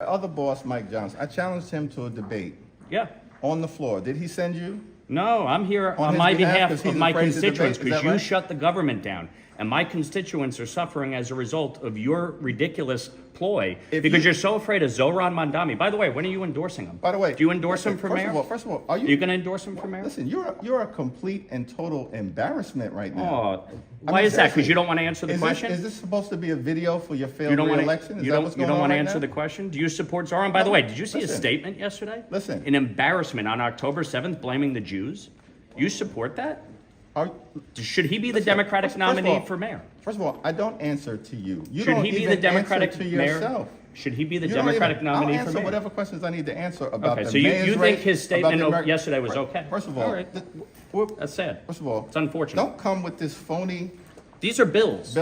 Other boss, Mike Johnson, I challenged him to a debate. Yeah. On the floor. Did he send you? No, I'm here on my behalf of my constituents because you shut the government down. And my constituents are suffering as a result of your ridiculous ploy because you're so afraid of Zohran Mamdani. By the way, when are you endorsing him? By the way, do you endorse him for mayor? First of all, are you going to endorse him for mayor? Listen, you're a complete and total embarrassment right now. Oh, why is that? Because you don't want to answer the question? Is this supposed to be a video for your failed re-election? You don't want to answer the question? Do you support Zohran? By the way, did you see his statement yesterday? Listen. An embarrassment on October 7th blaming the Jews? You support that? Should he be the Democratic nominee for mayor? First of all, I don't answer to you. Should he be the Democratic mayor? Should he be the Democratic nominee for mayor? I'll answer whatever questions I need to answer about the so you think his statement yesterday was okay? First of all, that's sad. First of all, it's unfortunate. Don't come with this phony. These are bills.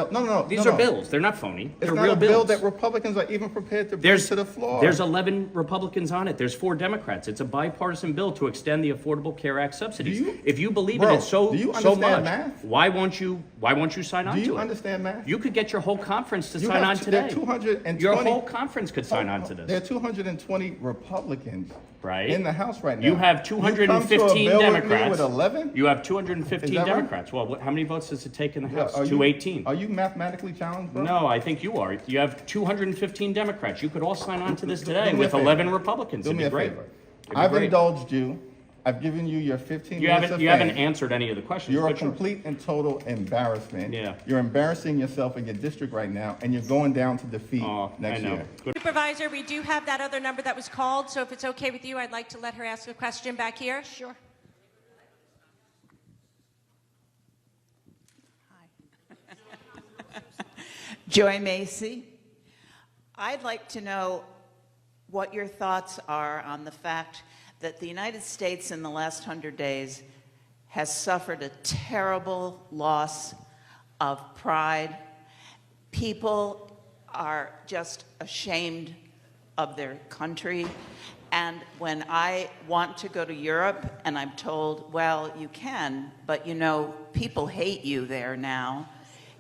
These are bills. They're not phony. They're real bills. It's not a bill that Republicans are even prepared to bring to the floor. There's 11 Republicans on it. There's 4 Democrats. It's a bipartisan bill to extend the Affordable Care Act subsidies. If you believe in it so much, math? why won't you sign on to it? Do you understand math? You could get your whole conference to sign on today. Your whole conference could sign on to this. There are 220 Republicans right in the House right now. You have 215 Democrats. With 11? You have 215 Democrats. Right? Well, how many votes does it take in the House? 218. Are you mathematically challenged, bro? No, I think you are. You have 215 Democrats. You could all sign on to this today with 11 Republicans. It'd be great. I've indulged you. I've given you your 15 minutes of fame. You haven't answered any of the questions. You're a complete and total embarrassment. Yeah. You're embarrassing yourself in your district right now, and you're going down to defeat next year. Supervisor, we do have that other number that was called, so if it's okay with you, I'd like to let her ask a question back here. Sure. Hi. Joy Macy. I'd like to know what your thoughts are on the fact that the United States in the last 100 days has suffered a terrible loss of pride. People are just ashamed of their country. And when I want to go to Europe and I'm told, well, you can, but you know, people hate you there now.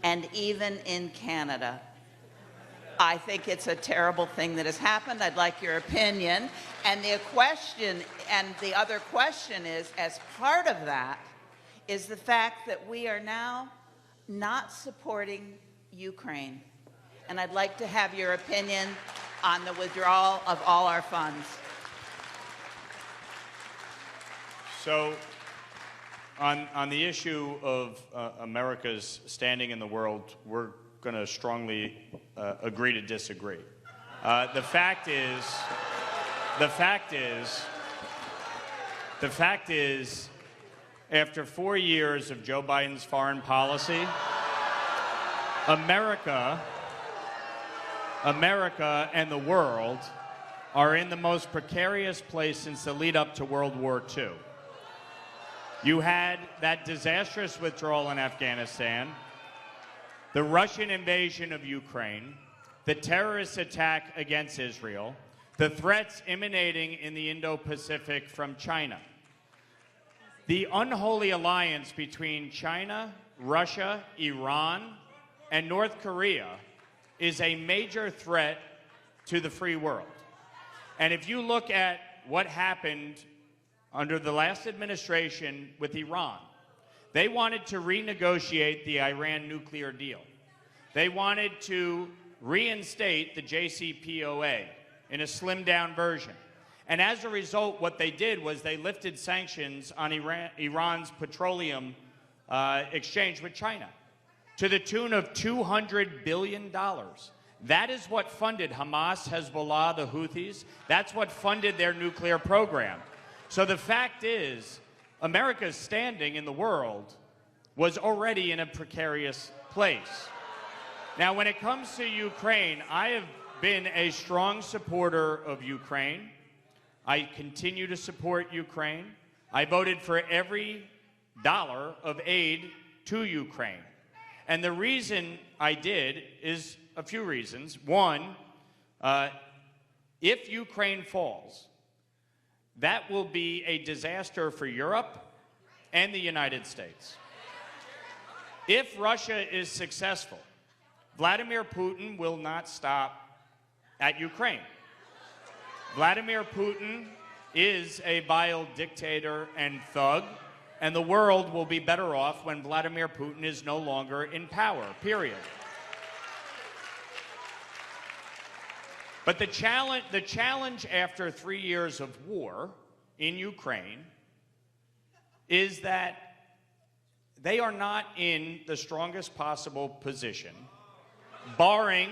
And even in Canada, I think it's a terrible thing that has happened. I'd like your opinion. And the other question is, as part of that, is the fact that we are now not supporting Ukraine. And I'd like to have your opinion on the withdrawal of all our funds. So, on the issue of America's standing in the world, we're going to strongly agree to disagree. The fact is, after 4 years of Joe Biden's foreign policy, America and the world are in the most precarious place since the lead up to World War II. You had that disastrous withdrawal in Afghanistan, the Russian invasion of Ukraine, the terrorist attack against Israel, the threats emanating in the Indo-Pacific from China. The unholy alliance between China, Russia, Iran, and North Korea is a major threat to the free world. And if you look at what happened under the last administration with Iran, they wanted to renegotiate the Iran nuclear deal. They wanted to reinstate the JCPOA in a slimmed-down version. And as a result, what they did was they lifted sanctions on Iran's petroleum exchange with China to the tune of $200 billion. That is what funded Hamas, Hezbollah, the Houthis. That's what funded their nuclear program. So the fact is, America's standing in the world was already in a precarious place. Now, when it comes to Ukraine, I have been a strong supporter of Ukraine. I continue to support Ukraine. I voted for every dollar of aid to Ukraine. And the reason I did is a few reasons. One, if Ukraine falls, that will be a disaster for Europe and the United States. If Russia is successful, Vladimir Putin will not stop at Ukraine. Vladimir Putin is a vile dictator and thug, and the world will be better off when Vladimir Putin is no longer in power, period. But the challenge after 3 years of war in Ukraine is that they are not in the strongest possible position, barring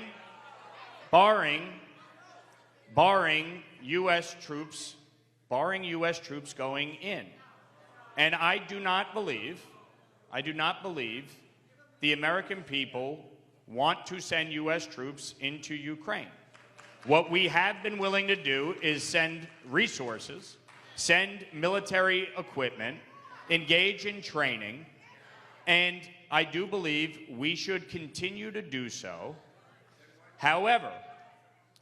U.S. troops going in. And I do not believe the American people want to send U.S. troops into Ukraine. What we have been willing to do is send resources, send military equipment, engage in training, and I do believe we should continue to do so. However,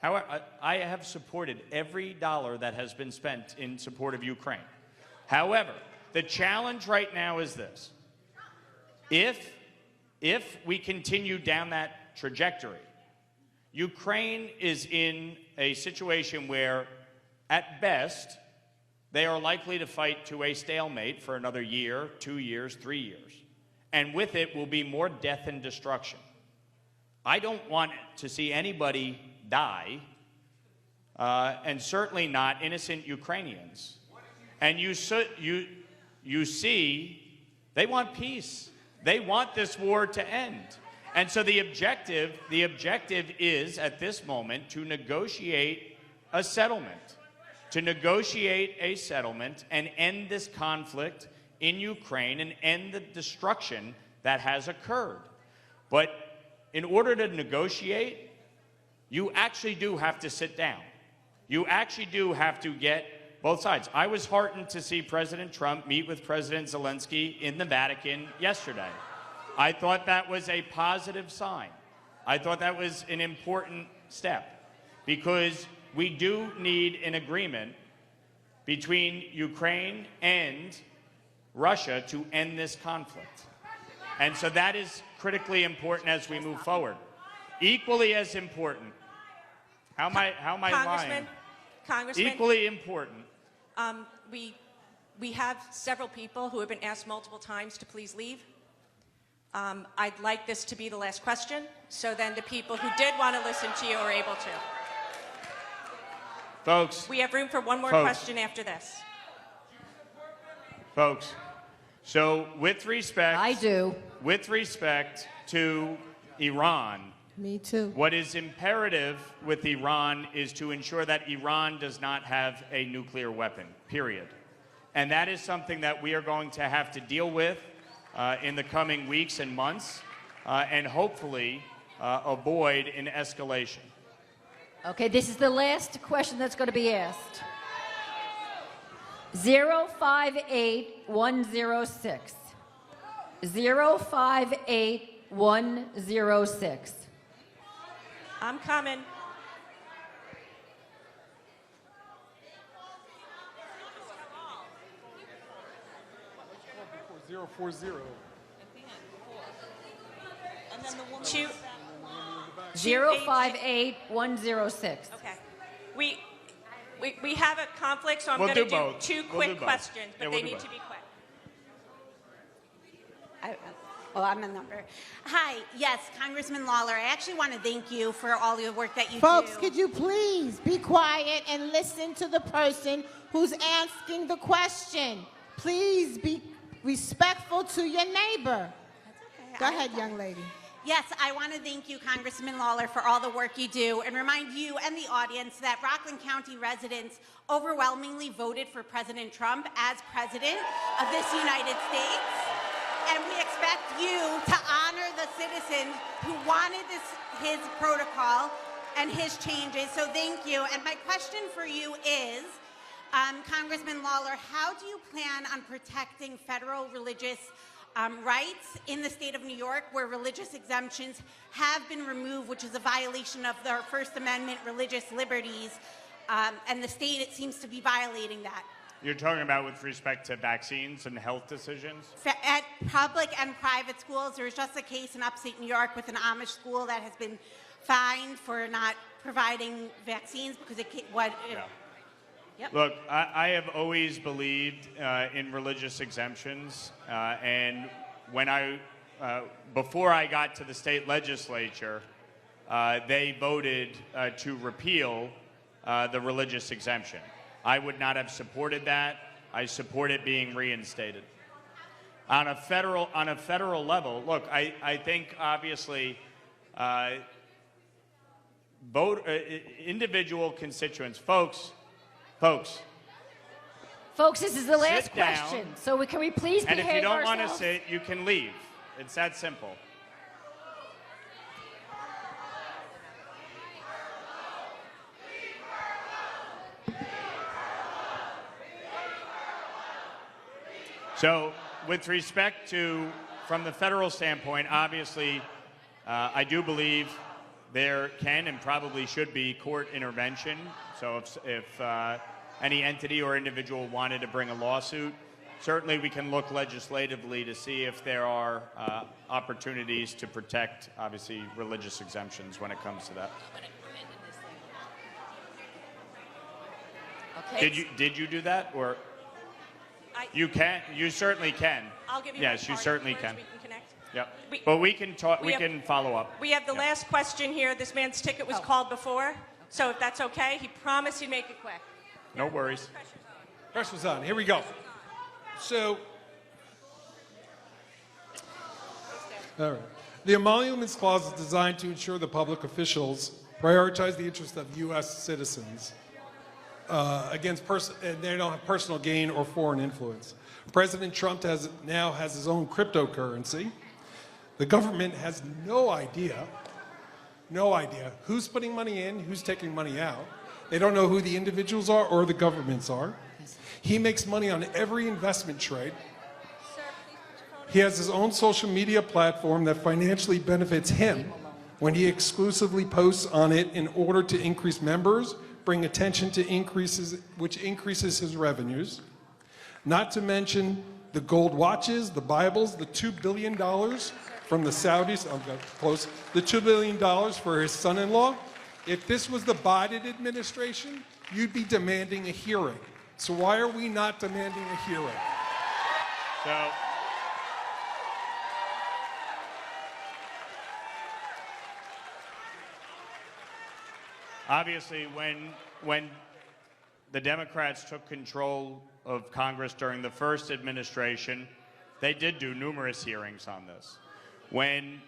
I have supported every dollar that has been spent in support of Ukraine. However, the challenge right now is this. If we continue down that trajectory, Ukraine is in a situation where, at best, they are likely to fight to a stalemate for another year, 2 years, 3 years. And with it will be more death and destruction. I don't want to see anybody die, and certainly not innocent Ukrainians. And you see, they want peace. They want this war to end. And so the objective is, at this moment, to negotiate a settlement. To negotiate a settlement and end this conflict in Ukraine and end the destruction that has occurred. But in order to negotiate, you actually do have to sit down. You actually do have to get both sides. I was heartened to see President Trump meet with President Zelensky in the Vatican yesterday. I thought that was a positive sign. I thought that was an important step, because we do need an agreement between Ukraine and Russia to end this conflict. And so that is critically important as we move forward. Equally as important. How am I lying? Congressman, equally important. we have several people who have been asked multiple times to please leave. I'd like this to be the last question, so then the people who did want to listen to you are able to. Folks. We have room for one more question after this. Folks, so with respect... I do. With respect to Iran... Me too. What is imperative with Iran is to ensure that Iran does not have a nuclear weapon, period. And that is something that we are going to have to deal with in the coming weeks and months, and hopefully avoid an escalation. Okay, this is the last question that's going to be asked. 058106. 058106. I'm coming. Zero 40. And then the woman. 058106. Okay. We have a conflict, so I'm going to do two quick questions, but they need to be quick. I'm a number. Hi, yes, Congressman Lawler. I actually want to thank you for all your work that you do. Folks, could you please be quiet and listen to the person who's asking the question? Please be respectful to your neighbor. That's okay. Go ahead, young lady. Yes, I want to thank you, Congressman Lawler, for all the work you do, and remind you and the audience that Rockland County residents overwhelmingly voted for President Trump as president of this United States. And we expect you to honor the citizens who wanted his protocol and his changes. So thank you. And my question for you is, Congressman Lawler, how do you plan on protecting federal religious rights in the state of New York, where religious exemptions have been removed, which is a violation of their First Amendment religious liberties, and the state, it seems to be violating that? You're talking about with respect to vaccines and health decisions? At public and private schools, there was just a case in upstate New York with an Amish school that has been fined for not providing vaccines because Look, I have always believed in religious exemptions, and when before I got to the state legislature, they voted to repeal the religious exemption. I would not have supported that. I support it being reinstated. On a federal level, look, I think obviously individual constituents, folks, this is the last sit down, question. So can we please and behave if you don't ourselves? want to sit, you can leave. It's that simple. So with respect to, from the federal standpoint, obviously, I do believe there can and probably should be court intervention. So if any entity or individual wanted to bring a lawsuit, certainly we can look legislatively to see if there are opportunities to protect, obviously, religious exemptions when it comes to that. Okay. Did you do that, or? You certainly can. I'll give you Yes, my you card certainly afterwards. can. We can connect. Yep. But we can talk. We have- can follow up. We have the last question here. This man's ticket was called before, so if that's okay, he promised he'd make it quick. No worries. Pressure's on. Here we go. So, all right. The Emoluments Clause is designed to ensure that public officials prioritize the interests of U.S. citizens and they don't have personal gain or foreign influence. President Trump now has his own cryptocurrency. The government has no idea who's putting money in, who's taking money out. They don't know who the individuals are or the governments are. He makes money on every investment trade. He has his own social media platform that financially benefits him when he exclusively posts on it in order to increase members, bring attention to which increases his revenues. Not to mention the gold watches, the Bibles, the $2 billion from the Saudis, the $2 billion for his son-in-law. If this was the Biden administration, you'd be demanding a hearing. So why are we not demanding a hearing? So, obviously, when the Democrats took control of Congress during the first administration, they did do numerous hearings on this. When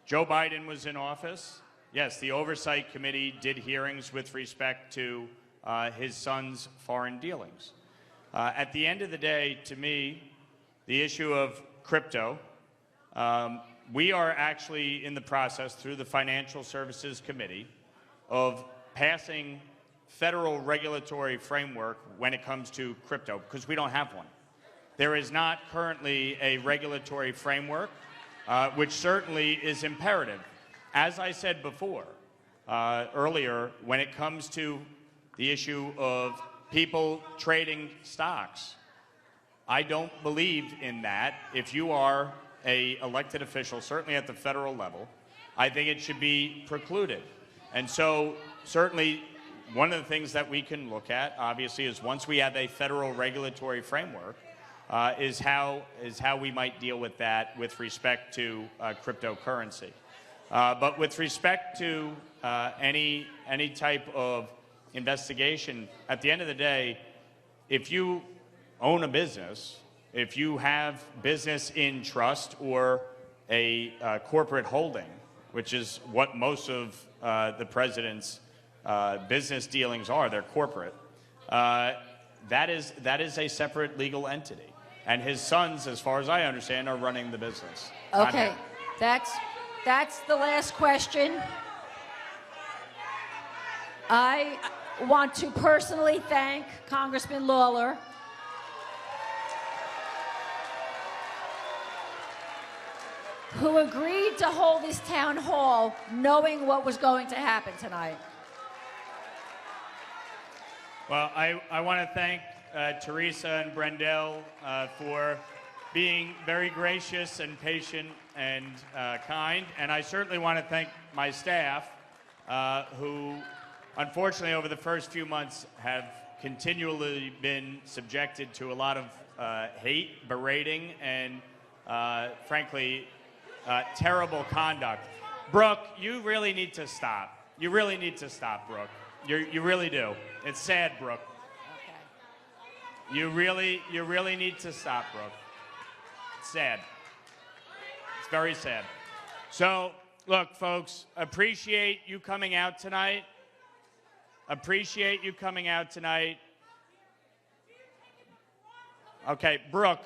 Joe Biden was in office, yes, the Oversight Committee did hearings with respect to his son's foreign dealings. At the end of the day, to me, the issue of crypto, we are actually in the process through the Financial Services Committee of passing federal regulatory framework when it comes to crypto, because we don't have one. There is not currently a regulatory framework, which certainly is imperative. As I said before, earlier, when it comes to the issue of people trading stocks, I don't believe in that. If you are an elected official, certainly at the federal level, I think it should be precluded. And so certainly one of the things that we can look at, obviously, is once we have a federal regulatory framework, is how we might deal with that with respect to cryptocurrency. But with respect to any type of investigation, at the end of the day, if you own a business, if you have business in trust or a corporate holding, which is what most of the president's business dealings are, they're corporate, that is a separate legal entity. And his sons, as far as I understand, are running the business. Okay, that's the last question. I want to personally thank Congressman Lawler. Who agreed to hold this town hall knowing what was going to happen tonight. Well, I want to thank Teresa and Brendel for being very gracious and patient and kind. And I certainly want to thank my staff who, unfortunately, over the first few months have continually been subjected to a lot of hate, berating, and frankly, terrible conduct. Brooke, you really need to stop. You really need to stop, Brooke. You really do. It's sad, Brooke. Okay. You really need to stop, Brooke. It's sad. It's very sad. So, look, folks, appreciate you coming out tonight. Appreciate you coming out tonight. Okay, Brooke.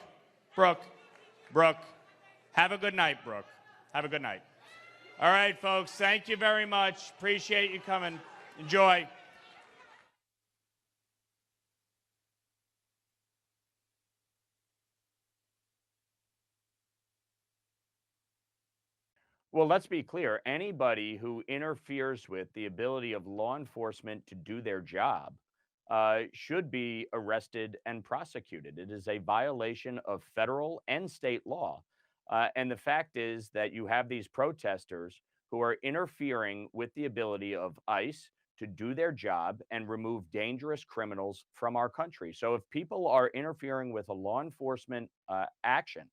Have a good night, Brooke. Have a good night. All right, folks, thank you very much. Appreciate you coming. Enjoy. Well, let's be clear. Anybody who interferes with the ability of law enforcement to do their job should be arrested and prosecuted. It is a violation of federal and state law. And the fact is that you have these protesters who are interfering with the ability of ICE to do their job and remove dangerous criminals from our country. So if people are interfering with a law enforcement action,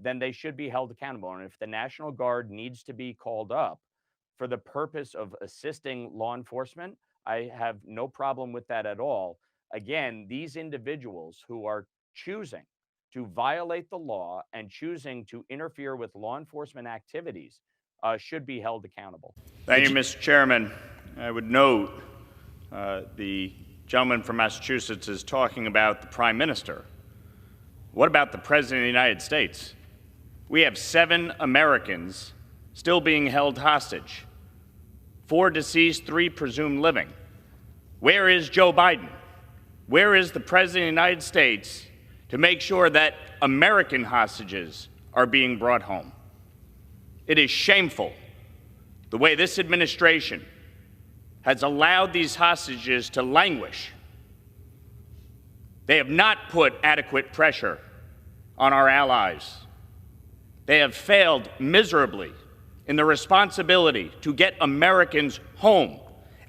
then they should be held accountable. And if the National Guard needs to be called up for the purpose of assisting law enforcement, I have no problem with that at all. Again, these individuals who are choosing to violate the law and choosing to interfere with law enforcement activities should be held accountable. Thank you, Mr. Chairman. I would note the gentleman from Massachusetts is talking about the Prime Minister. What about the President of the United States? We have 7 Americans still being held hostage. 4 deceased, 3 presumed living. Where is Joe Biden? Where is the President of the United States to make sure that American hostages are being brought home? It is shameful the way this administration has allowed these hostages to languish. They have not put adequate pressure on our allies. They have failed miserably in the responsibility to get Americans home.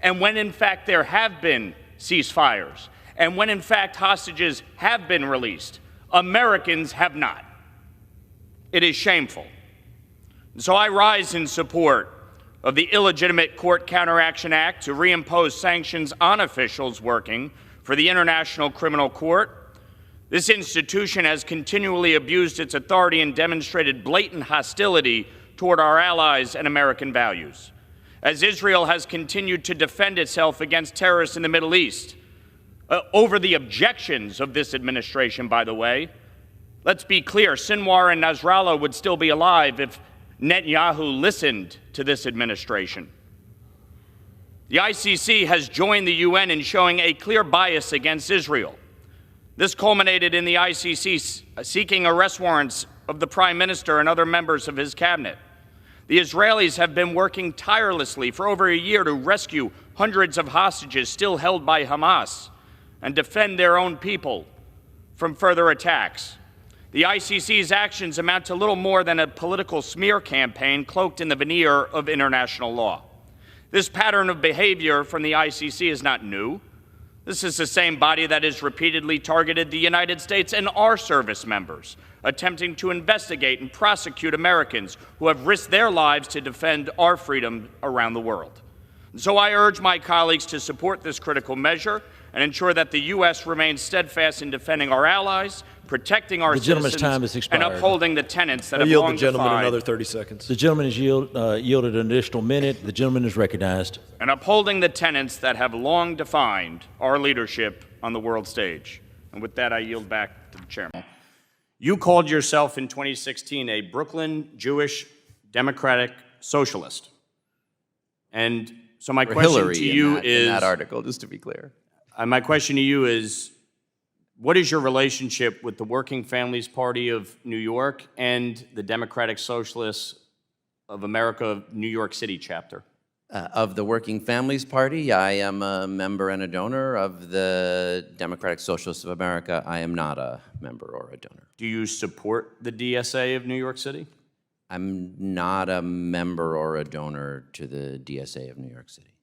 And when in fact there have been ceasefires, and when in fact hostages have been released, Americans have not. It is shameful. And so I rise in support of the Illegitimate Court Counteraction Act to reimpose sanctions on officials working for the International Criminal Court. This institution has continually abused its authority and demonstrated blatant hostility toward our allies and American values. As Israel has continued to defend itself against terrorists in the Middle East, over the objections of this administration, by the way, let's be clear, Sinwar and Nasrallah would still be alive if Netanyahu listened to this administration. The ICC has joined the UN in showing a clear bias against Israel. This culminated in the ICC seeking arrest warrants of the Prime Minister and other members of his cabinet. The Israelis have been working tirelessly for over a year to rescue hundreds of hostages still held by Hamas and defend their own people from further attacks. The ICC's actions amount to little more than a political smear campaign cloaked in the veneer of international law. This pattern of behavior from the ICC is not new. This is the same body that has repeatedly targeted the United States and our service members, attempting to investigate and prosecute Americans who have risked their lives to defend our freedom around the world. And so I urge my colleagues to support this critical measure and ensure that the U.S. remains steadfast in defending our allies, protecting our citizens, time has expired. and upholding the tenets that I have yield long the gentleman defied. another 30 seconds. The gentleman is yielded an additional minute. The gentleman is recognized. And upholding the tenets that have long defined our leadership on the world stage. And with that, I yield back to the chairman. You called yourself in 2016 a Brooklyn Jewish Democratic Socialist. And so my question to you is... in that article, just to be clear. My question to you is, what is your relationship with the Working Families Party of New York and the Democratic Socialists of America New York City chapter? Of the Working Families Party, I am a member and a donor. Of the Democratic Socialists of America, I am not a member or a donor. Do you support the DSA of New York City? I'm not a member or a donor to the DSA of New York City.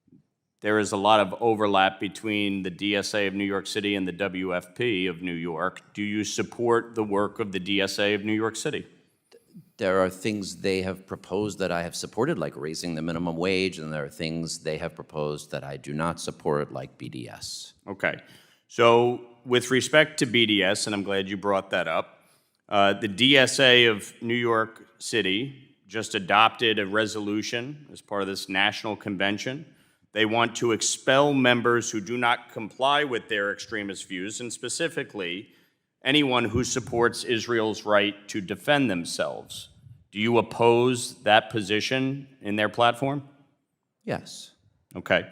there is a lot of overlap between the DSA of New York City and the WFP of New York. Do you support the work of the DSA of New York City? There are things they have proposed that I have supported, like raising the minimum wage, and there are things they have proposed that I do not support, like BDS. Okay. So with respect to BDS, and I'm glad you brought that up, the DSA of New York City just adopted a resolution as part of this national convention. They want to expel members who do not comply with their extremist views, and specifically, anyone who supports Israel's right to defend themselves. Do you oppose that position in their platform? Yes. Okay.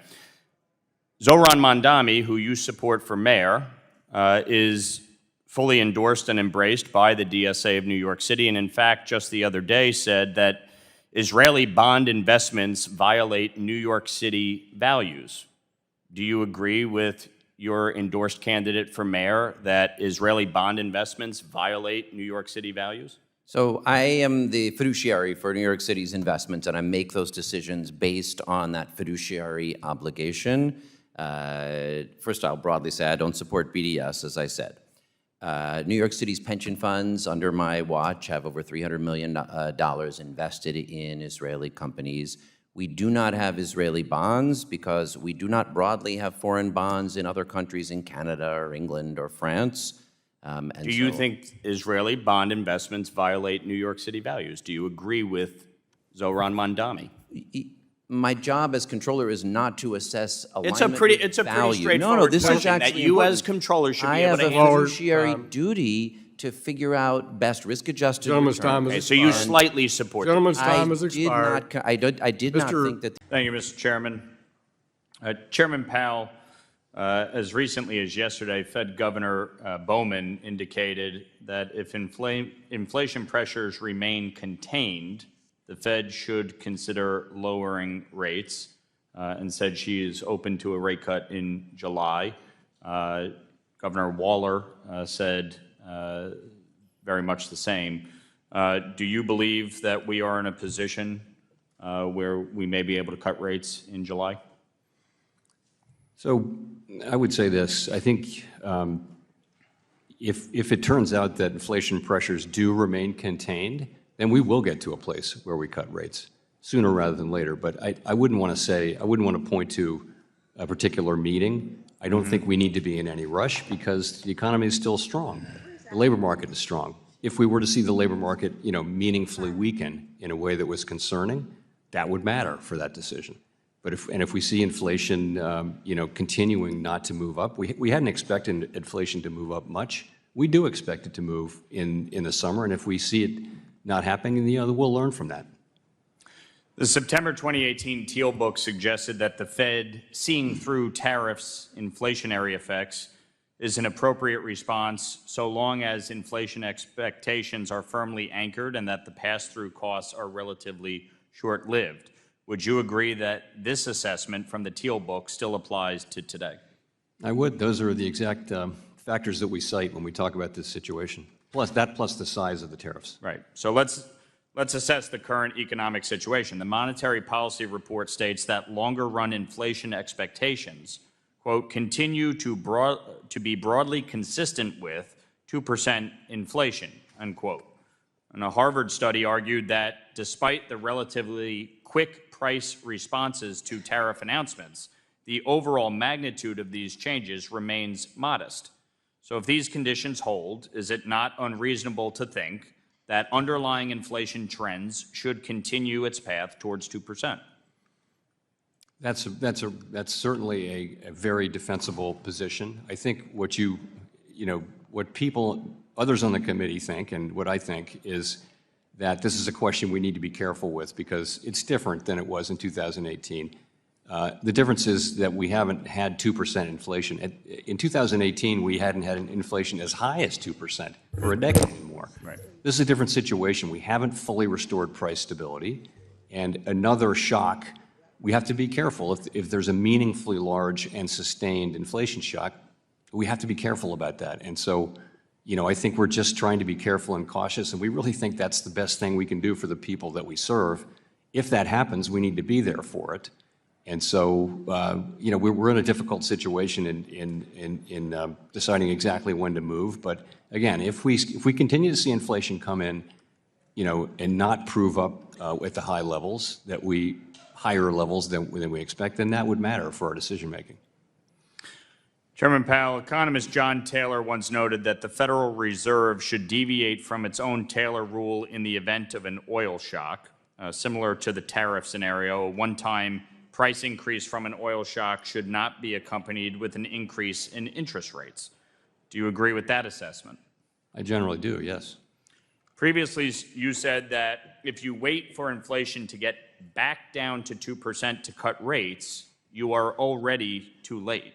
Zohran Mamdani, who you support for mayor, is fully endorsed and embraced by the DSA of New York City, and in fact, just the other day said that Israeli bond investments violate New York City values. Do you agree with your endorsed candidate for mayor that Israeli bond investments violate New York City values? So I am the fiduciary for New York City's investments, and I make those decisions based on that fiduciary obligation. First, I'll broadly say I don't support BDS, as I said. New York City's pension funds under my watch have over $300 million invested in Israeli companies. We do not have Israeli bonds because we do not broadly have foreign bonds in other countries in Canada or England or France. Do you think Israeli bond investments violate New York City values? Do you agree with Zohran Mamdani? My job as controller is not to assess alignment It's a pretty value. straightforward this question is actually that you important. as controller should I be able have to a answer. fiduciary duty to figure out best risk-adjusted Gentleman's return. time is Okay, so you slightly support it. Gentleman's time has I expired. did not think that. Thank you, Mr. Chairman. Chairman Powell, as recently as yesterday, Fed Governor Bowman indicated that if inflation pressures remain contained, the Fed should consider lowering rates, and said she is open to a rate cut in July. Governor Lawler said very much the same. Do you believe that we are in a position where we may be able to cut rates in July? So I would say this. I think if it turns out that inflation pressures do remain contained, then we will get to a place where we cut rates sooner rather than later. But I wouldn't want to point to a particular meeting. I don't think we need to be in any rush because the economy is still strong. The labor market is strong. If we were to see the labor market, meaningfully weaken in a way that was concerning, that would matter for that decision. But if we see inflation, continuing not to move up, we hadn't expected inflation to move up much. We do expect it to move in the summer, and if we see it not happening, we'll learn from that. The September 2018 Teal book suggested that the Fed, seeing through tariffs' inflationary effects, is an appropriate response so long as inflation expectations are firmly anchored and that the pass-through costs are relatively short-lived. Would you agree that this assessment from the Teal book still applies to today? I would. Those are the exact factors that we cite when we talk about this situation, plus the size of the tariffs. Right. So let's assess the current economic situation. The Monetary Policy Report states that longer-run inflation expectations, quote, continue to be broadly consistent with 2% inflation, unquote. And a Harvard study argued that despite the relatively quick price responses to tariff announcements, the overall magnitude of these changes remains modest. So if these conditions hold, is it not unreasonable to think that underlying inflation trends should continue its path towards 2%? That's certainly a very defensible position. I think what others on the committee think, and what I think, is that this is a question we need to be careful with because it's different than it was in 2018. The difference is that we haven't had 2% inflation. In 2018, we hadn't had an inflation as high as 2% for a decade anymore. Right. This is a different situation. We haven't fully restored price stability, and another shock. We have to be careful. If there's a meaningfully large and sustained inflation shock, we have to be careful about that. And so, I think we're just trying to be careful and cautious, and we really think that's the best thing we can do for the people that we serve. If that happens, we need to be there for it. And so, we're in a difficult situation in deciding exactly when to move. But again, if we continue to see inflation come in, and not prove up at the higher levels than we expect, then that would matter for our decision making. Chairman Powell, economist John Taylor once noted that the Federal Reserve should deviate from its own Taylor rule in the event of an oil shock, similar to the tariff scenario. A one-time price increase from an oil shock should not be accompanied with an increase in interest rates. Do you agree with that assessment? I generally do, yes. Previously, you said that if you wait for inflation to get back down to 2% to cut rates, you are already too late.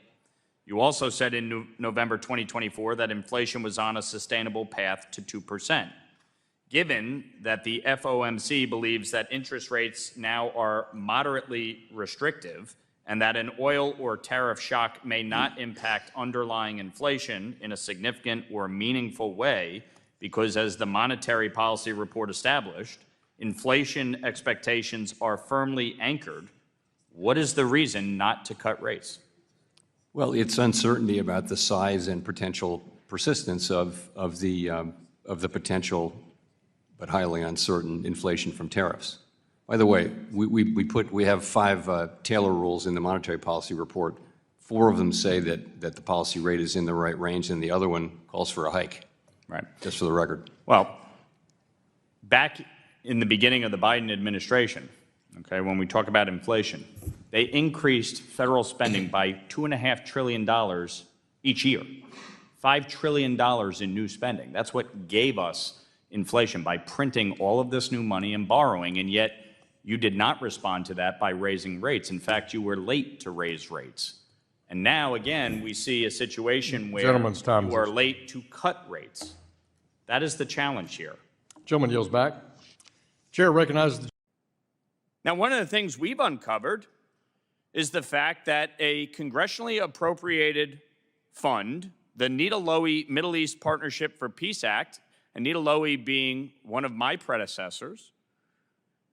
You also said in November 2024 that inflation was on a sustainable path to 2%. Given that the FOMC believes that interest rates now are moderately restrictive and that an oil or tariff shock may not impact underlying inflation in a significant or meaningful way, because as the Monetary Policy Report established, inflation expectations are firmly anchored, what is the reason not to cut rates? Well, it's uncertainty about the size and potential persistence of the potential but highly uncertain inflation from tariffs. By the way, we have 5 Taylor rules in the Monetary Policy Report. 4 of them say that the policy rate is in the right range, and the other one calls for a hike. Right. Just for the record. Well, back in the beginning of the Biden administration, okay, when we talk about inflation, they increased federal spending by $2.5 trillion each year. $5 trillion in new spending. That's what gave us inflation, by printing all of this new money and borrowing, and yet you did not respond to that by raising rates. In fact, you were late to raise rates. And now, again, we see a situation where you are late to cut rates. That is the challenge here. Gentleman yields back. Chair recognizes the... Now, one of the things we've uncovered is the fact that a congressionally appropriated fund, the Nita Lowey Middle East Partnership for Peace Act, and Nita Lowey being one of my predecessors,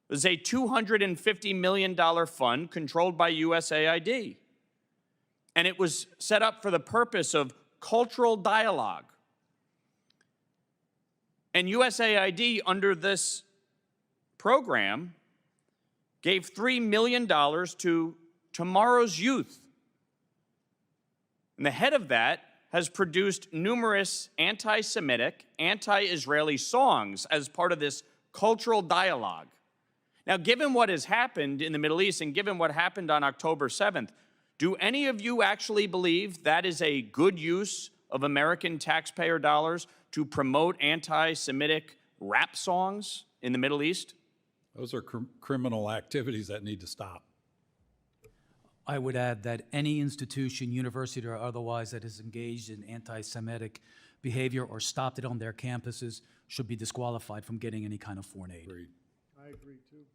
was a $250 million fund controlled by USAID. And it was set up for the purpose of cultural dialogue. And USAID, under this program, gave $3 million to tomorrow's youth. And the head of that has produced numerous anti-Semitic, anti-Israeli songs as part of this cultural dialogue. Now, given what has happened in the Middle East and given what happened on October 7th, do any of you actually believe that is a good use of American taxpayer dollars to promote anti-Semitic rap songs in the Middle East? Those are criminal activities that need to stop. I would add that any institution, university or otherwise, that is engaged in anti-Semitic behavior or stopped it on their campuses should be disqualified from getting any kind of foreign aid. Agreed. I agree, too.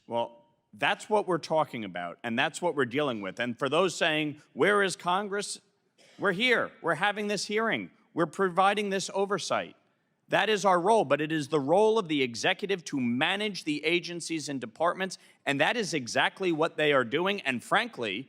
Well, that's what we're talking about, and that's what we're dealing with. And for those saying, where is Congress? We're here. We're having this hearing. We're providing this oversight. That is our role, but it is the role of the executive to manage the agencies and departments, and that is exactly what they are doing. And frankly,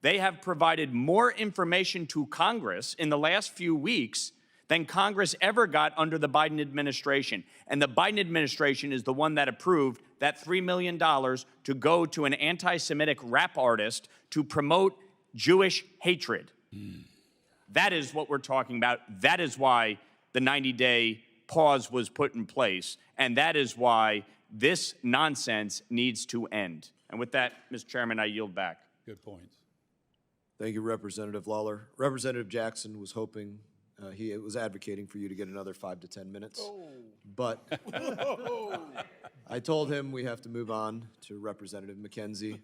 they have provided more information to Congress in the last few weeks than Congress ever got under the Biden administration. And the Biden administration is the one that approved that $3 million to go to an anti-Semitic rap artist to promote Jewish hatred. That is what we're talking about. That is why the 90-day pause was put in place, and that is why this nonsense needs to end. And with that, Mr. Chairman, I yield back. Good points. Thank you, Representative Lawler. Representative Jackson was hoping, he was advocating for you to get another 5 to 10 minutes, but I told him we have to move on to Representative McKenzie,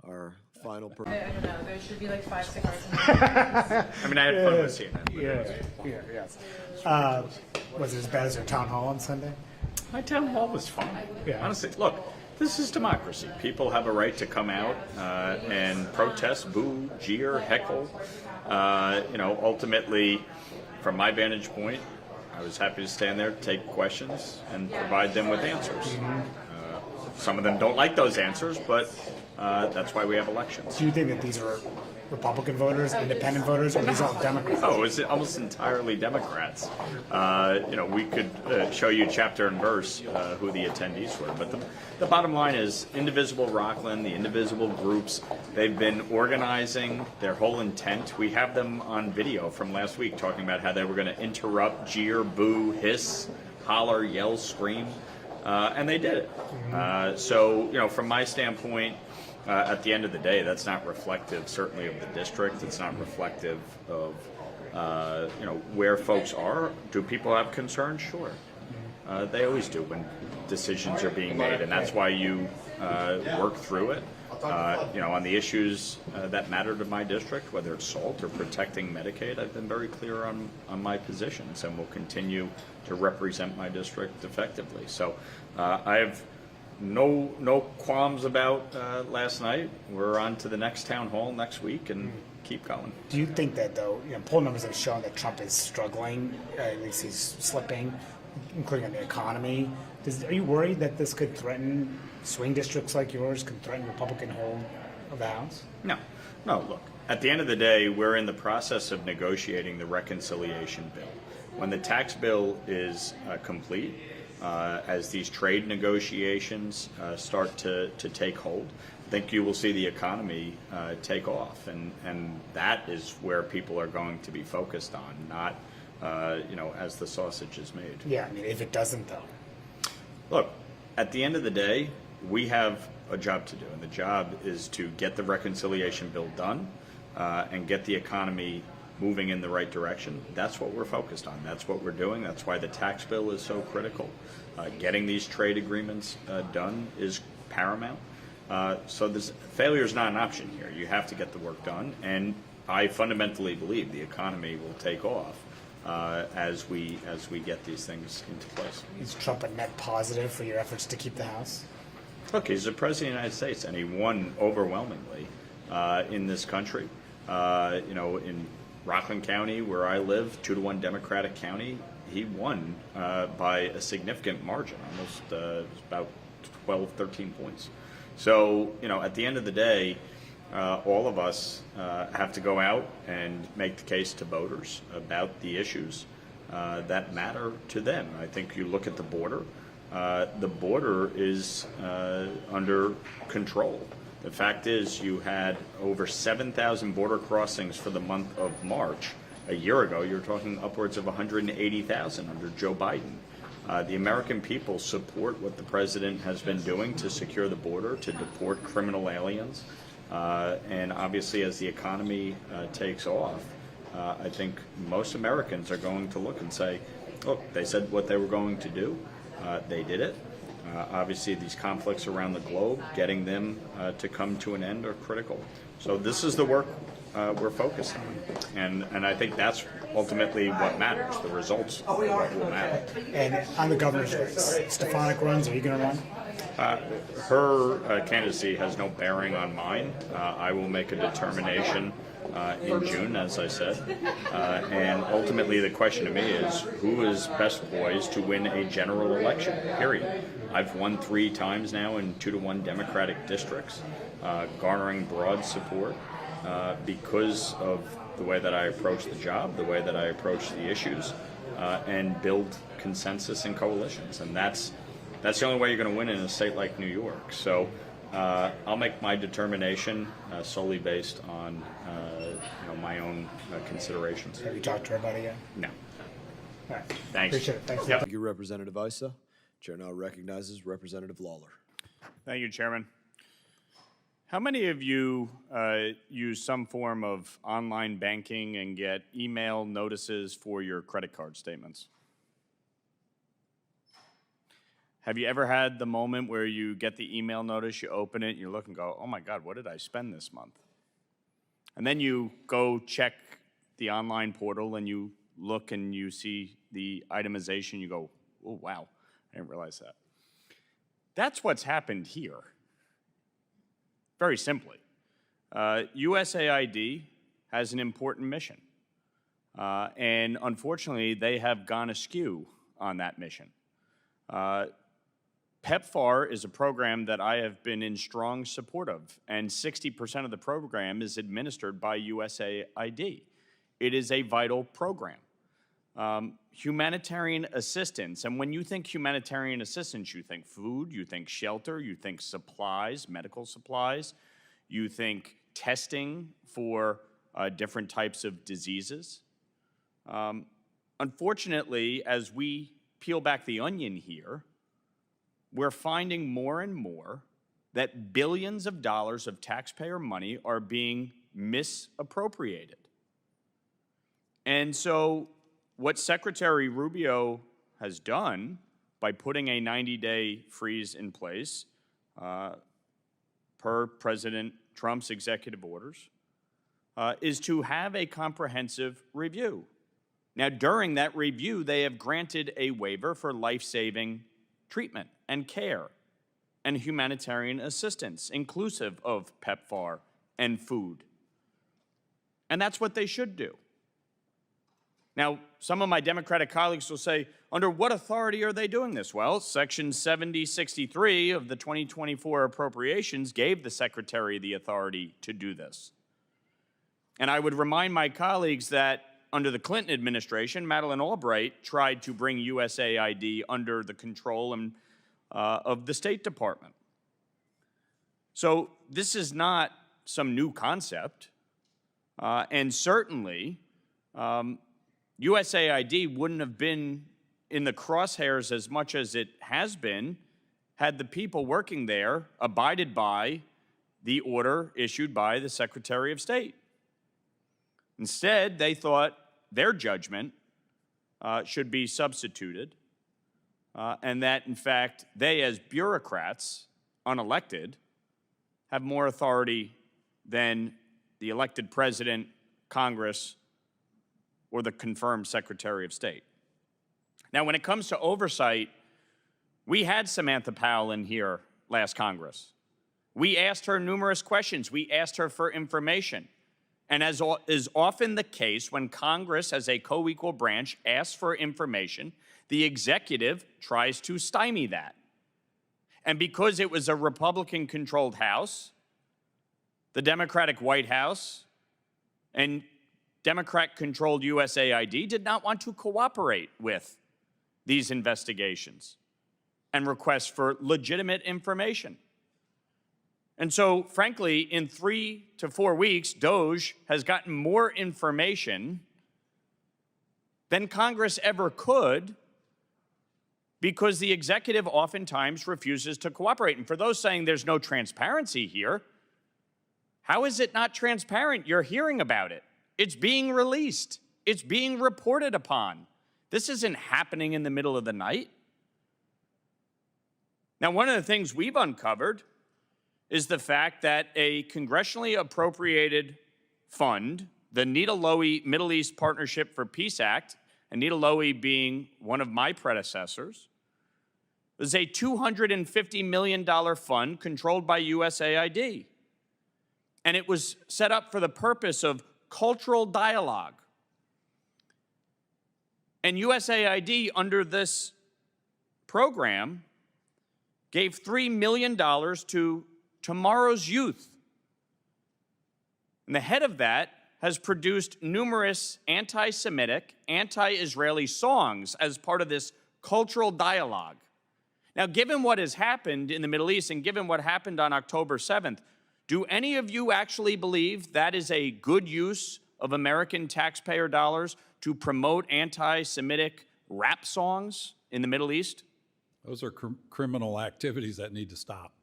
our final person. I don't know, there should be like 5 cigars in I mean, I had fun with seeing that. Yes. Was it as bad as your town hall on Sunday? My town hall was fun. Yeah. Honestly, look, this is democracy. People have a right to come out and protest, boo, jeer, heckle. Ultimately, from my vantage point, I was happy to stand there, take questions, and provide them with answers. Some of them don't like those answers, but that's why we have elections. Do you think that these are Republican voters, independent voters, or these all Democrats? Oh, it's almost entirely Democrats. We could show you chapter and verse who the attendees were, but the bottom line is Indivisible Rockland, the indivisible groups, they've been organizing their whole intent. We have them on video from last week talking about how they were going to interrupt, jeer, boo, hiss, holler, yell, scream, and they did it. So, from my standpoint, at the end of the day, that's not reflective, certainly, of the district. It's not reflective of, where folks are. Do people have concerns? Sure. They always do when decisions are being made, and that's why you work through it. On the issues that matter to my district, whether it's SALT or protecting Medicaid, I've been very clear on my positions and will continue to represent my district effectively. So I have no qualms about last night. We're on to the next town hall next week and keep going. Do you think that, though, poll numbers have shown that Trump is struggling, at least he's slipping, including on the economy? Are you worried that this could threaten swing districts like yours, could threaten Republican hold of the House? No, look, at the end of the day, we're in the process of negotiating the reconciliation bill. When the tax bill is complete, as these trade negotiations start to take hold, I think you will see the economy take off, and that is where people are going to be focused on, not as the sausage is made. Yeah, if it doesn't, though. Look, at the end of the day, we have a job to do, and the job is to get the reconciliation bill done and get the economy moving in the right direction. That's what we're focused on. That's what we're doing. That's why the tax bill is so critical. Getting these trade agreements done is paramount. So failure is not an option here. You have to get the work done, and I fundamentally believe the economy will take off as we get these things into place. Is Trump a net positive for your efforts to keep the House? Look, he's the president of the United States, and he won overwhelmingly in this country. In Rockland County, where I live, 2-1 Democratic county, he won by a significant margin, almost about 12, 13 points. So, at the end of the day, all of us have to go out and make the case to voters about the issues that matter to them. I think you look at the border. The border is under control. The fact is, you had over 7,000 border crossings for the month of March. A year ago, you were talking upwards of 180,000 under Joe Biden. The American people support what the president has been doing to secure the border, to deport criminal aliens. And obviously, as the economy takes off, I think most Americans are going to look and say, look, they said what they were going to do. They did it. Obviously, these conflicts around the globe, getting them to come to an end are critical. So this is the work we're focused on. And I think that's ultimately what matters. The results are what will matter. And on the governor's race, Stefanik runs, are you going to run? Her candidacy has no bearing on mine. I will make a determination in June, as I said. And ultimately, the question to me is, who is best poised to win a general election, period? I've won 3 times now in 2-1 Democratic districts, garnering broad support because of the way that I approach the job, the way that I approach the issues, and build consensus and coalitions. And that's the only way you're going to win in a state like New York. So I'll make my determination solely based on my own considerations. Have you talked to her about it yet? No. All right. Thanks. Appreciate it. Thanks. Thank you, Representative Issa. Chair now recognizes Representative Lawler. Thank you, Chairman. How many of you use some form of online banking and get email notices for your credit card statements? Have you ever had the moment where you get the email notice, you open it, you look and go, oh my God, what did I spend this month? And then you go check the online portal and you look and you see the itemization, you go, oh wow, I didn't realize that. That's what's happened here. Very simply. USAID has an important mission. And unfortunately, they have gone askew on that mission. PEPFAR is a program that I have been in strong support of, and 60% of the program is administered by USAID. It is a vital program. Humanitarian assistance, and when you think humanitarian assistance, you think food, you think shelter, you think supplies, medical supplies, you think testing for different types of diseases. Unfortunately, as we peel back the onion here, we're finding more and more that billions of dollars of taxpayer money are being misappropriated. And so what Secretary Rubio has done by putting a 90-day freeze in place per President Trump's executive orders is to have a comprehensive review. Now, during that review, they have granted a waiver for life-saving treatment and care and humanitarian assistance, inclusive of PEPFAR and food. And that's what they should do. Now, some of my Democratic colleagues will say, under what authority are they doing this? Well, Section 7063 of the 2024 appropriations gave the Secretary the authority to do this. And I would remind my colleagues that under the Clinton administration, Madeleine Albright tried to bring USAID under the control of the State Department. So this is not some new concept, and certainly USAID wouldn't have been in the crosshairs as much as it has been had the people working there abided by the order issued by the Secretary of State. Instead, they thought their judgment should be substituted, and that, in fact, they, as bureaucrats, unelected, have more authority than the elected president, Congress, or the confirmed Secretary of State. Now, when it comes to oversight, we had Samantha Powell in here last Congress. We asked her numerous questions. We asked her for information. And as is often the case when Congress, as a co-equal branch, asks for information, the executive tries to stymie that. And because it was a Republican-controlled House, the Democratic White House, and Democrat-controlled USAID did not want to cooperate with these investigations and requests for legitimate information. And so, frankly, in 3 to 4 weeks, DOJ has gotten more information than Congress ever could because the executive oftentimes refuses to cooperate. And for those saying there's no transparency here, how is it not transparent? You're hearing about it. It's being released. It's being reported upon. This isn't happening in the middle of the night. Now, one of the things we've uncovered is the fact that a congressionally appropriated fund, the Nita Lowey Middle East Partnership for Peace Act, and Nita Lowey being one of my predecessors, was a $250 million fund controlled by USAID. And it was set up for the purpose of cultural dialogue. And USAID, under this program, gave $3 million to tomorrow's youth. And the head of that has produced numerous anti-Semitic, anti-Israeli songs as part of this cultural dialogue. Now, given what has happened in the Middle East and given what happened on October 7th, do any of you actually believe that is a good use of American taxpayer dollars to promote anti-Semitic rap songs in the Middle East? Those are criminal activities that need to stop.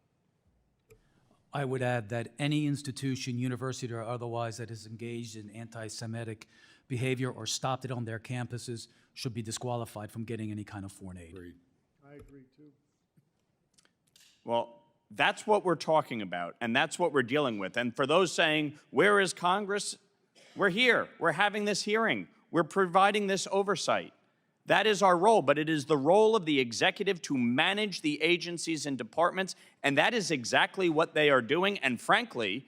I would add that any institution, university or otherwise, that is engaged in anti-Semitic behavior or stopped it on their campuses should be disqualified from getting any kind of foreign aid. Agreed. I agree too. Well, that's what we're talking about, and that's what we're dealing with. And for those saying, where is Congress? We're here. We're having this hearing. We're providing this oversight. That is our role, but it is the role of the executive to manage the agencies and departments, and that is exactly what they are doing. And frankly,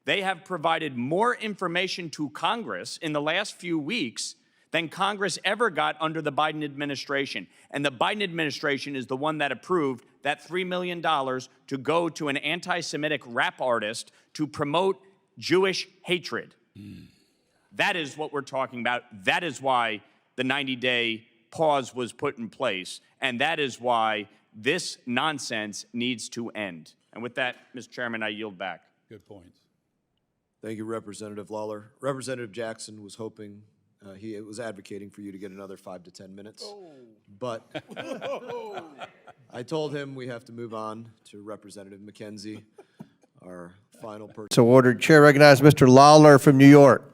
they have provided more information to Congress in the last few weeks than Congress ever got under the Biden administration. And the Biden administration is the one that approved that $3 million to go to an anti-Semitic rap artist to promote Jewish hatred. That is what we're talking about. That is why the 90-day pause was put in place. And that is why this nonsense needs to end. And with that, Mr. Chairman, I yield back. Good points. Thank you, Representative Lawler. Representative Jackson was hoping, he was advocating for you to get another 5 to 10 minutes. But I told him we have to move on to Representative McKenzie, our final person. So ordered. Chair recognizes Mr. Lawler from New York.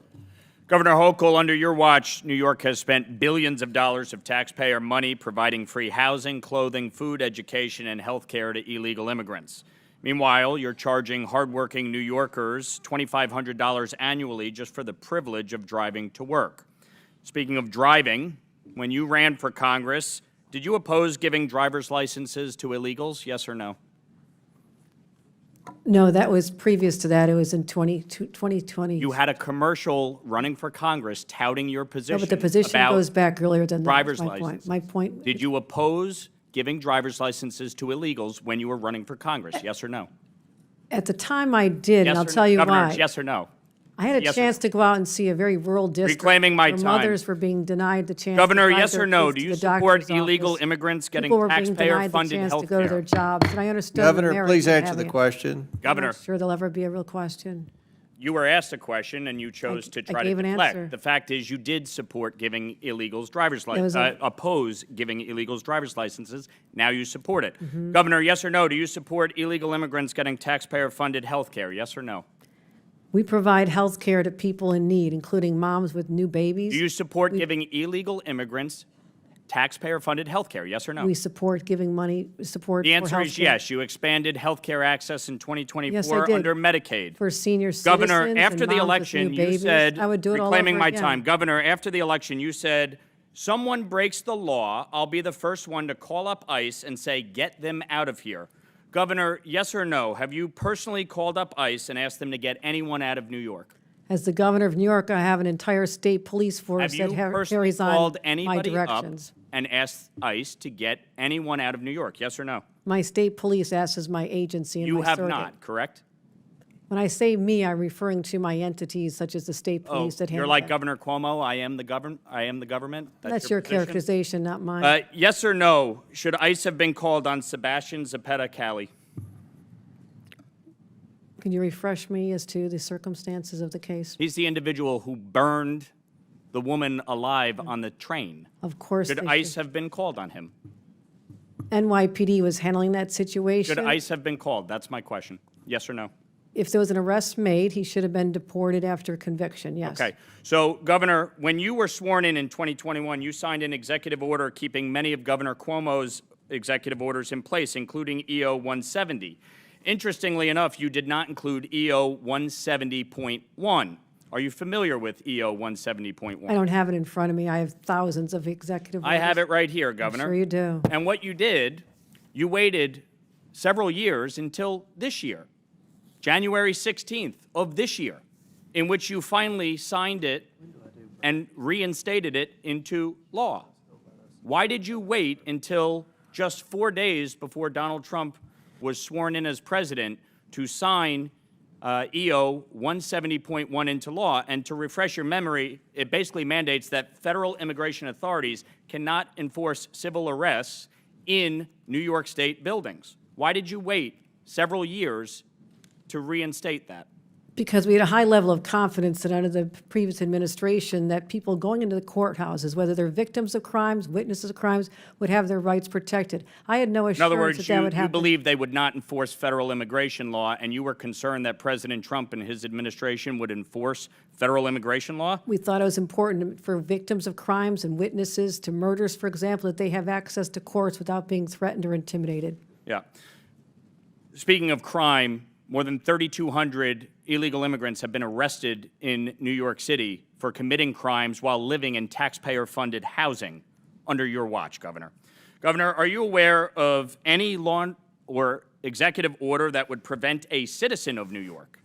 Governor Hochul, under your watch, New York has spent billions of dollars of taxpayer money providing free housing, clothing, food, education, and health care to illegal immigrants. Meanwhile, you're charging hardworking New Yorkers $2,500 annually just for the privilege of driving to work. Speaking of driving, when you ran for Congress, did you oppose giving driver's licenses to illegals, yes or no? No, that was previous to that. It was in 2020. You had a commercial running for Congress touting your position. No, but the position about goes back earlier than that. driver's My point. licenses. My point. Did you oppose giving driver's licenses to illegals when you were running for Congress, yes or no? At the time I did, Yes and I'll or no? tell you Governor, why. it's yes or no? I had a Yes or chance to go out and see a very rural district. Reclaiming my where time. mothers were being denied the chance Governor, to drive yes their or no? kids Do to you the support doctor's illegal office. immigrants getting People were being denied the taxpayer-funded chance health to go to their care? jobs, and I understood the Governor, merits please of answer having the it. question. Governor. I'm not sure there'll ever be a real question. You were asked a question and you chose to try to gave an deflect. answer. The fact is you did support giving illegals driver's It was licenses, a- oppose giving illegals driver's licenses. Now you support it. Mhm. Governor, yes or no? Do you support illegal immigrants getting taxpayer-funded health care? Yes or no? We provide health care to people in need, including moms with new babies. Do you support giving illegal immigrants taxpayer-funded health care? Yes or no? We support giving money, support The for answer is healthcare yes. You expanded health care access in 2024 Yes, I did. under Medicaid. For senior citizens Governor, and after the moms with election, new you babies. said, I would do it all reclaiming over my again. time. Governor, after the election, you said, someone breaks the law, I'll be the first one to call up ICE and say, get them out of here. Governor, yes or no? Have you personally called up ICE and asked them to get anyone out of New York? As the governor of New York, I have an entire state police force Have you that personally carries on called my anybody up directions. and asked ICE to get anyone out of New York? Yes or no? My state police acts as my agency and You my have surrogate. not, correct? When I say me, I'm referring to my entities such as the state police that you're handle like that. Governor Cuomo. I am the government. That's your position? characterization, not mine. Yes or no? Should ICE have been called on Sebastian Zapata Cali? Can you refresh me as to the circumstances of the case? He's the individual who burned the woman alive on the train. Of course Should they ICE should. have been called on him? NYPD was handling that situation. Should ICE have been called? That's my question. Yes or no? If there was an arrest made, he should have been deported after conviction, yes. Okay. So, Governor, when you were sworn in 2021, you signed an executive order keeping many of Governor Cuomo's executive orders in place, including EO 170. Interestingly enough, you did not include EO 170.1. Are you familiar with EO 170.1? I don't have it in front of me. I have thousands of executive orders. I have it right here, Governor. I'm sure you do. And what you did, you waited several years until this year, January 16th of this year, in which you finally signed it and reinstated it into law. Why did you wait until just 4 days before Donald Trump was sworn in as president to sign EO 170.1 into law? And to refresh your memory, it basically mandates that federal immigration authorities cannot enforce civil arrests in New York State buildings. Why did you wait several years to reinstate that? Because we had a high level of confidence that under the previous administration that people going into the courthouses, whether they're victims of crimes, witnesses of crimes, would have their rights protected. I had no In assurance other words, that that would you happen. believe they would not enforce federal immigration law, and you were concerned that President Trump and his administration would enforce federal immigration law? We thought it was important for victims of crimes and witnesses to murders, for example, that they have access to courts without being threatened or intimidated. Yeah. Speaking of crime, more than 3,200 illegal immigrants have been arrested in New York City for committing crimes while living in taxpayer-funded housing under your watch, Governor. Governor, are you aware of any law or executive order that would prevent a citizen of New York,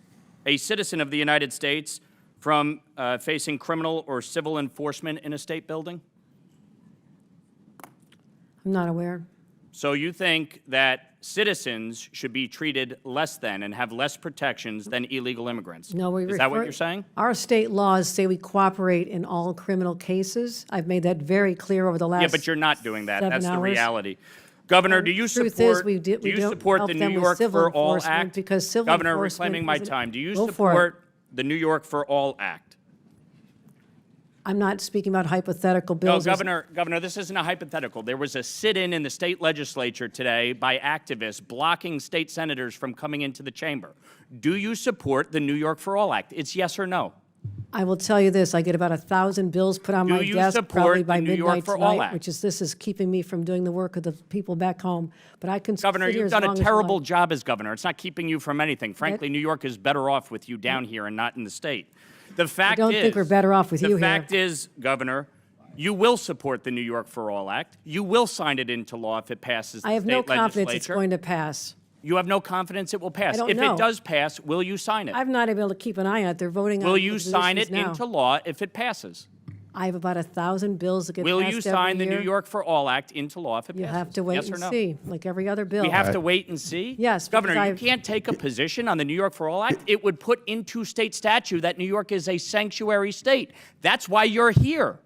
a citizen of the United States, from facing criminal or civil enforcement in a state building? I'm not aware. So you think that citizens should be treated less than and have less protections than illegal immigrants? No, Is that what you're saying? Our state laws say we cooperate in all criminal cases. I've made that very clear over the last Yeah, but you're not doing that. 7 That's the hours. reality. Governor, do you Truth support, is, we do you don't support help the New them with York civil for All enforcement Act? because civil Governor, enforcement reclaiming my isn't- time. Do you Go for it. support the New York for All Act? I'm not speaking about hypothetical No, bills. Governor, this isn't a hypothetical. There was a sit-in in the state legislature today by activists blocking state senators from coming into the chamber. Do you support the New York for All Act? It's yes or no. I will tell you this, I get about 1,000 bills put on Do my you desk support probably by the New York midnight for All tonight, Act? which is, this is keeping me from doing the work of the people back home. But I can Governor, sit here you've as done long a as you terrible like. job as governor. It's not keeping you from anything. Frankly, New York is better off with you down here and not in the state. The fact don't think we're better off with you here. The fact is, Governor, you will support the New York for All Act. You will sign it into law if it passes the I have state no confidence it's legislature. going to pass. You have no confidence it will pass. I don't If know. it does pass, will you sign it? I'm not able to keep an eye on it. They're voting on Will it you with sign it positions now. into law if it passes? I have about 1,000 bills that get Will passed you every sign the year. New York for All Act into law if it You passes? have to wait Yes or and no? see, like every other bill. We have to wait and see? Yes, Governor, because you can't take a position on the New York for All Act. It would put into state statute that New York is a sanctuary state. That's why you're here.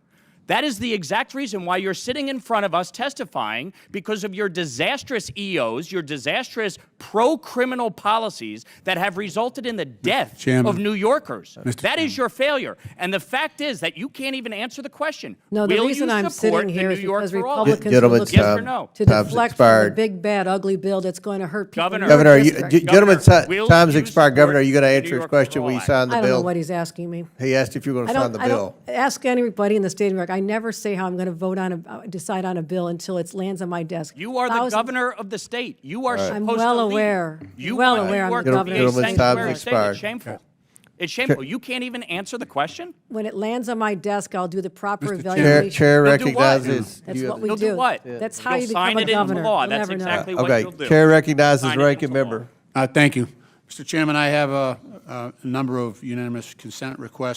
That is the exact reason why you're sitting in front of us testifying, because of your disastrous EOs, your disastrous pro-criminal policies that have resulted in the death Chairman. of New Yorkers. Mr. That is your failure. And the fact is that you can't even answer the question. No, the Will reason you I'm support sitting the here New is York because for All Act? Republicans are Gentlemen, looking Yes or no? to time's deflect from the expired. big, bad, ugly bill that's going to hurt people. Governor, in your Governor, district. gentlemen, will time's you expired. Governor, are you going to support answer the New his York question for when All you Act? sign the I don't know bill? what he's asking me. He asked if you're going to sign the bill. Ask anybody in the state of New York. I never say how I'm going to vote on decide on a bill until it lands on my desk. You are the governor of the state. You are supposed I'm to well lead. aware. You well want aware New I'm York the to governor. be a Gentlemen's time's sanctuary state. expired. It's shameful. It's shameful. You can't even answer the question? When it lands on my desk, I'll do the proper Chair, evaluation. Chair You'll do what? recognizes. That's you what have- we You'll do. do what? That's how You'll you become sign a it governor. into law. You'll That's never know. exactly what Okay, you'll do. Chair recognizes Sign it ranking into law. member. Thank you. Mr. Chairman, I have a number of unanimous consent requests.